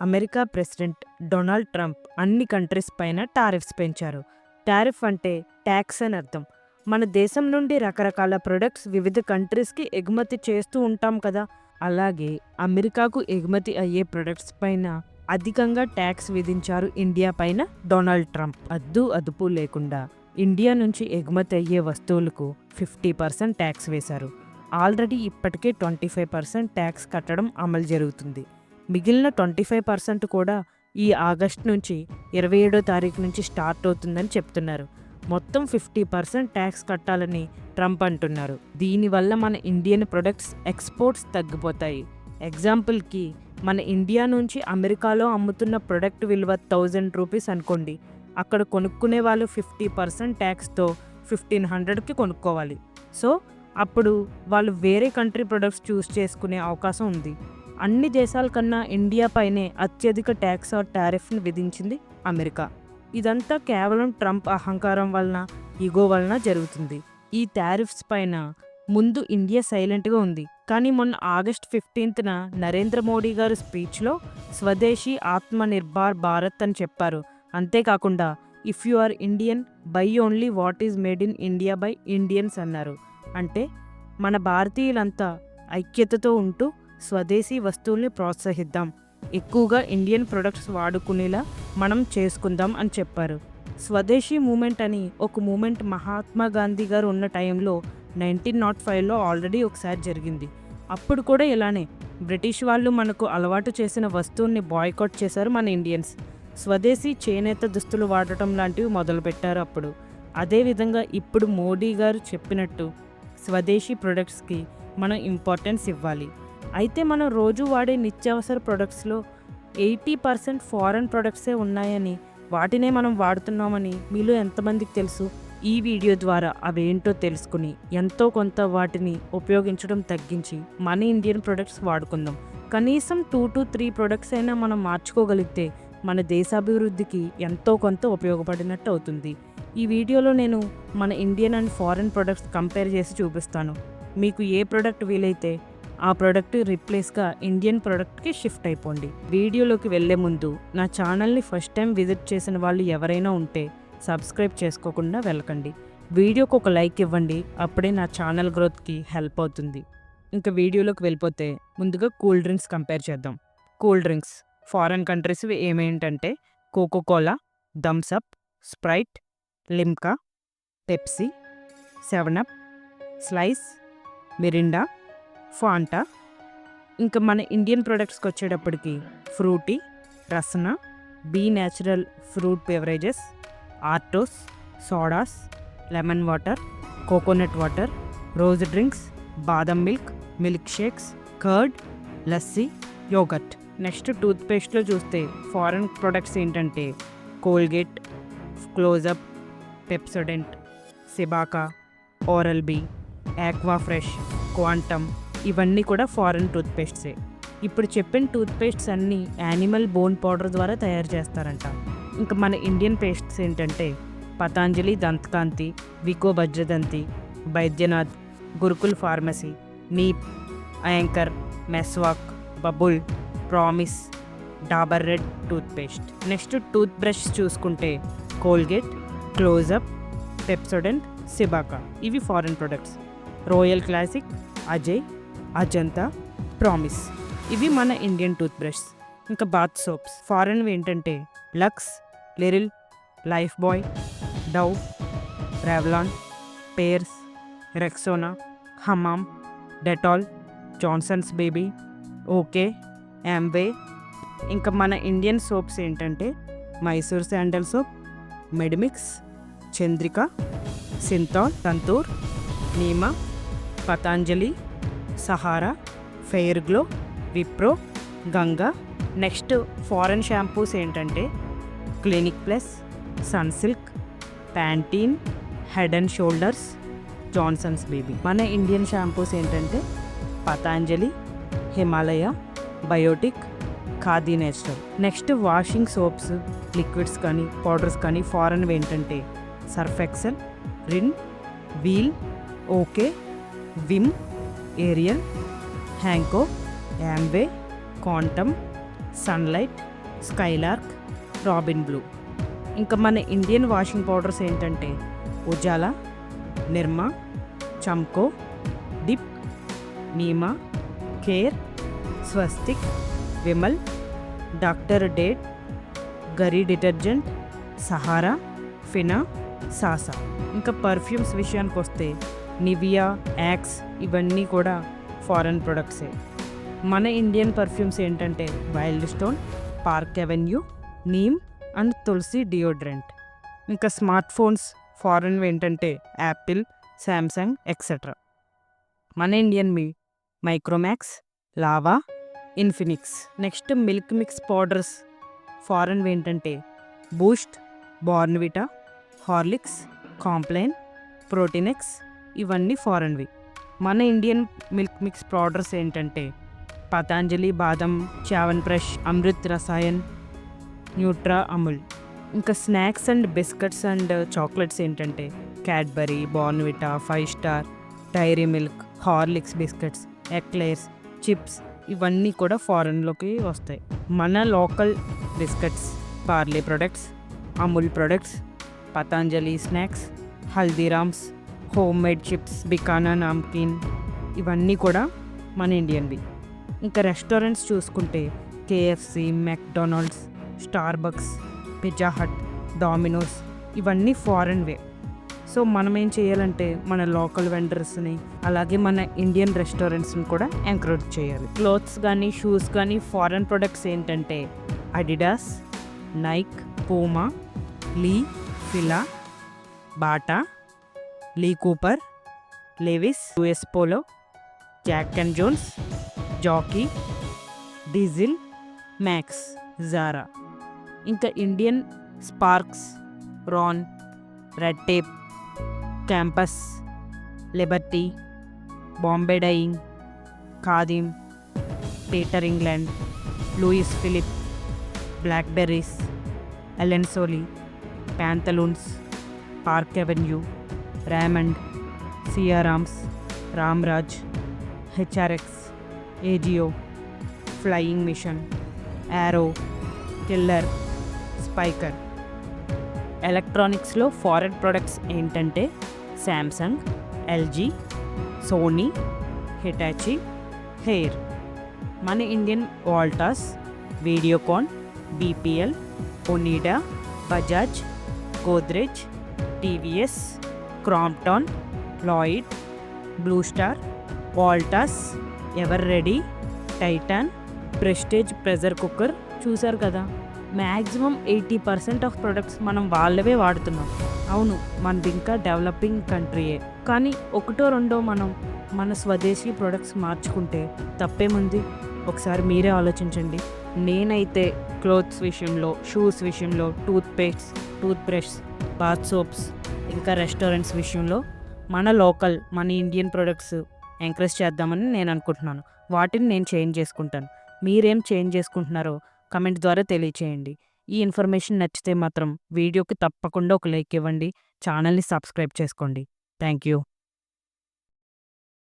America president Donald Trump అన్ని countries పైన tariffs పెంచారు. టారిఫ్ అంటే ట్యాక్స్ అని అర్థం. మన దేశం నుండి రకరకాల ప్రొడక్ట్స్ వివిధ కంట్రీస్కి ఎగుమతి చేస్తూ ఉంటాం కదా. అలాగే అమెరికాకు ఎగుమతి అయ్యే ప్రొడక్ట్స్ పైన అధికంగా ట్యాక్స్ విధించారు ఇండియా పైన డొనాల్డ్ ట్రంప్. అదుపు లేకుండా ఇండియా నుంచి ఎగుమతి అయ్యే వస్తువులకు 50% ట్యాక్స్ వేశారు. ఆల్రెడీ ఇప్పటికే 25% ట్యాక్స్ కట్టడం అమలు జరుగుతుంది. మిగిలిన 25% కూడా ఈ ఆగస్టు నుంచి 27వ తారీఖు నుంచి స్టార్ట్ అవుతుందని చెప్తున్నారు. మొత్తం 50% ట్యాక్స్ కట్టాలని ట్రంప్ అంటున్నారు. దీనివల్ల మన ఇండియన్ ప్రొడక్ట్స్ ఎక్స్పోర్ట్స్ తగ్గిపోతాయి. ఎగ్జాంపుల్కి మన ఇండియా నుంచి అమెరికాలో అమ్ముతున్న ప్రొడక్ట్ విలువ 1000 రూపీస్ అనుకోండి. అక్కడ కొనుక్కునే వాళ్ళు 50% ట్యాక్స్తో 1500కి కొనుక్కోవాలి. సో అప్పుడు వాళ్ళు వేరే కంట్రీ ప్రొడక్ట్స్ చూస్ చేసుకునే అవకాశం ఉంది. అన్ని దేశాల కన్నా ఇండియా పైనే అత్యధిక ట్యాక్స్ ఆర్ టారిఫ్ని విధించింది అమెరికా. ఇదంతా కేవలం ట్రంప్ అహంకారం వలన, ఈగో వలన జరుగుతుంది. ఈ టారిఫ్స్ పైన ముందు ఇండియా సైలెంట్గా ఉంది. కానీ మొన్న ఆగస్ట్ 15న నరేంద్ర మోడీ గారు స్పీచ్లో స్వదేశీ ఆత్మనిర్భర్ భారత్ అని చెప్పారు. అంతేకాకుండా if you are Indian buy only what is made in India by Indians అన్నారు. అంటే మన భారతీయులంతా ఐక్యతతో ఉంటూ స్వదేశీ వస్తువుల్ని ప్రోత్సహిద్దాం, ఎక్కువగా ఇండియన్ ప్రొడక్ట్స్ వాడుకునేలా మనం చేసుకుందాం అని చెప్పారు. స్వదేశీ మూమెంట్ అని ఒక మూమెంట్ మహాత్మా గాంధీ గారు ఉన్న టైంలో 1905లో ఆల్రెడీ ఒకసారి జరిగింది. అప్పుడు కూడా ఇలానే బ్రిటిష్ వాళ్ళు మనకు అలవాటు చేసిన వస్తువుల్ని బాయ్కాట్ చేశారు మన ఇండియన్స్. స్వదేశీ చేనేత దుస్తులు వాడటం లాంటివి మొదలుపెట్టారు అప్పుడు. అదేవిధంగా ఇప్పుడు మోడీ గారు చెప్పినట్టు స్వదేశీ ప్రొడక్ట్స్కి మనం ఇంపార్టెన్స్ ఇవ్వాలి. అయితే మనం రోజు వాడే నిత్యావసర ప్రొడక్ట్స్లో 80% ఫారెన్ ప్రొడక్ట్సే ఉన్నాయని, వాటినే మనం వాడుతున్నామని మీలో ఎంతమందికి తెలుసు? ఈ వీడియో ద్వారా అవేంటో తెలుసుకుని ఎంతో కొంత వాటిని ఉపయోగించడం తగ్గించి మన ఇండియన్ ప్రొడక్ట్స్ వాడుకుందాం. కనీసం 2 to 3 ప్రొడక్ట్స్ అయినా మనం మార్చుకోగలిగితే మన దేశాభివృద్ధికి ఎంతో కొంత ఉపయోగపడినట్టు అవుతుంది. ఈ వీడియోలో నేను మన Indian and foreign products compare చేసి చూపిస్తాను. మీకు ఏ ప్రోడక్ట్ వీలైతే ఆ ప్రోడక్ట్ రీప్లేస్గా ఇండియన్ ప్రోడక్ట్కి షిఫ్ట్ అయిపోండి. వీడియోలోకి వెళ్ళే ముందు నా ఛానల్ని ఫస్ట్ టైం విజిట్ చేసిన వాళ్ళు ఎవరైనా ఉంటే సబ్స్క్రైబ్ చేసుకోకుండా వెళ్ళకండి. వీడియోకి ఒక లైక్ ఇవ్వండి, అప్పుడే నా ఛానల్ గ్రోత్కి హెల్ప్ అవుతుంది. ఇంకా వీడియోలోకి వెళ్ళిపోతే ముందుగా కూల్ డ్రింక్స్ కంపేర్ చేద్దాం. కూల్ డ్రింక్స్ ఫారెన్ కంట్రీస్ ఏమేంటంటే Coca Cola, Thums Up, Sprite, Limca, Pepsi, 7up, Slice, Mirinda, Fanta. ఇంకా మన ఇండియన్ ప్రొడక్ట్స్కి వచ్చేటప్పటికి Frooti, Rasna, B Natural fruit beverages, Artos, sodas, lemon water, coconut water, rose drinks, badam milk, milk shakes, curd, lassi, yogurt. Next టూత్పేస్ట్లో చూస్తే foreign products ఏంటంటే Colgate, Closeup, Pepsodent, Cibaca, Oral B, Aqua Fresh, Quantum, ఇవన్నీ కూడా foreign టూత్పేస్ట్సే. ఇప్పుడు చెప్పిన టూత్పేస్ట్స్ అన్నీ animal bone powder ద్వారా తయారు చేస్తారంట. ఇంకా మన ఇండియన్ పేస్ట్స్ ఏంటంటే పతాంజలి దంతకాంతి, వికో వజ్రదంతి, బైద్యనాథ్, గురుకుల్ ఫార్మసీ, నీప్, Anchor, Meswak, Babool, Promise, Dabur red toothpaste. Next tooth brush చూసుకుంటే కోల్గేట్, క్లోజప్, పెప్సోడెంట్, సిబాకా, ఇవి foreign products. Royal classic, Ajay, Ajanta, Promise, ఇవి మన ఇండియన్ టూత్ బ్రష్. ఇంకా బాత్ సోప్స్ ఫారెన్వి ఏంటంటే Lux, Liril, Lifebuoy, Dove, Revlon, Pears, Rexona, Hamam, Dettol, Johnson's baby, okay, Amway. ఇంకా మన Indian soaps ఏంటంటే Mysore sandal soap, Medimix, Chandrika, Cinthol, Santoor, Nima, Patanjali, Sahara, Fair Glow, Wipro, Ganga. Next foreign shampoos ఏంటంటే Clinic Plus, Sunsilk, Pantene, Head and Shoulders, Johnson's baby. మన Indian shampoos ఏంటంటే Patanjali, Himalaya, Biotique, Khadi natural. Next washing soaps, liquids కానీ powders కానీ foreign ఏంటంటే Surf Excel, Rin, Wheel, okay, Vim, Ariel, Henko, Amway, Quantum, Sunlight, Skylark, Robin Blue. ఇంకా మన Indian washing powders ఏంటంటే ఉజాలా, నిర్మా, చంకో, Dip, Nima, care, Swastik, Vimal, doctor డేట్, గరీ డిటర్జెంట్, సహారా, ఫినా, సాసా. ఇంకా పర్ఫ్యూమ్స్ విషయానికి వస్తే నివియా, యాక్స్ ఇవన్నీ కూడా ఫారెన్ ప్రొడక్ట్సే. మన ఇండియన్ పర్ఫ్యూమ్స్ ఏంటంటే Wild Stone, Park Avenue, neem and tulsi deodorant. ఇంకా స్మార్ట్ ఫోన్స్ ఫారెన్ ఏంటంటే యాపిల్, శాంసంగ్ ఎక్సెట్రా. మన Indian Micromax, Lava, Infinix. Next milk mix powders foreign ఏంటంటే Boost, Bournvita, Horlicks, Complan, Protinex ఇవన్నీ ఫారెన్వి. మన ఇండియన్ మిల్క్ మిక్స్ పౌడర్స్ ఏంటంటే Patanjali badam, Chyawan fresh, Amrit Rasayan, Nutra, Amul. ఇంకా snacks and biscuits and chocolates ఏంటంటే Cadbury, Bournvita, 5 Star, Dairy Milk, Horlicks biscuits, Eclairs, chips ఇవన్నీ కూడా ఫారెన్లోకి వస్తాయి. మన local biscuits Parle products, Amul products, Patanjali snacks, Haldiram's, home made chips, Bikano, namkeen ఇవన్నీ కూడా మన ఇండియన్వి. ఇంకా రెస్టారెంట్స్ చూసుకుంటే KFC, McDonald's, Starbucks, Pizza Hut, Domino's ఇవన్నీ ఫారెన్వే. సో మనం ఏం చేయాలంటే మన లోకల్ వెండర్స్ని అలాగే మన ఇండియన్ రెస్టారెంట్స్ని కూడా ఎంకరేజ్ చేయాలి. క్లోత్స్ కానీ షూస్ కానీ ఫారెన్ ప్రొడక్ట్స్ ఏంటంటే Adidas, Nike, Puma, Lee, Fila, Bata, Lee Cooper, Levi's, US Polo, Jack and Jones, Jockey, Diesel, Max, Zara. ఇంకా ఇండియన్ స్పార్క్స్, రాన్, Red Tape, Campus, Liberty, Bombay Dyeing, Khadim, Peter England, Louis Philippe, Blackberrys, Allen Solly, Pantaloons, Park Avenue, Raymond, Siyaram's, Ramraj, HRX, Ajio, Flying Machine, Arrow, Killer, Spykar. ఎలక్ట్రానిక్స్లో foreign products ఏంటంటే Samsung, LG, Sony, Hitachi, Haier. మన Indian Voltas, Videocon, BPL, Onida, Bajaj, Godrej, TVS, Crompton, Lloyd, Blue Star, Voltas, Eveready, Titan, Prestige pressure cooker. చూసారు కదా, maximum 80% of products మనం వాళ్ళవే వాడుతున్నాం. అవును, మనది ఇంకా డెవలపింగ్ కంట్రీయే, కానీ ఒకటో రెండో మనం మన స్వదేశీ ప్రొడక్ట్స్ మార్చుకుంటే తప్పేముంది? ఒకసారి మీరే ఆలోచించండి. నేనైతే క్లోత్స్ విషయంలో, షూస్ విషయంలో, టూత్ బ్రష్, బాత్ సోప్స్, ఇంకా రెస్టారెంట్స్ విషయంలో మన లోకల్, మన ఇండియన్ ప్రొడక్ట్స్ ఎంకరేజ్ చేద్దామని నేను అనుకుంటున్నాను. వాటిని నేను చేంజ్ చేసుకుంటాను. మీరేం చేంజ్ చేసుకుంటున్నారో కమెంట్ ద్వారా తెలియచేయండి. ఈ ఇన్ఫర్మేషన్ నచ్చితే మాత్రం వీడియోకి తప్పకుండా ఒక లైక్ ఇవ్వండి. ఛానల్ని సబ్స్క్రైబ్ చేసుకోండి. Thank you.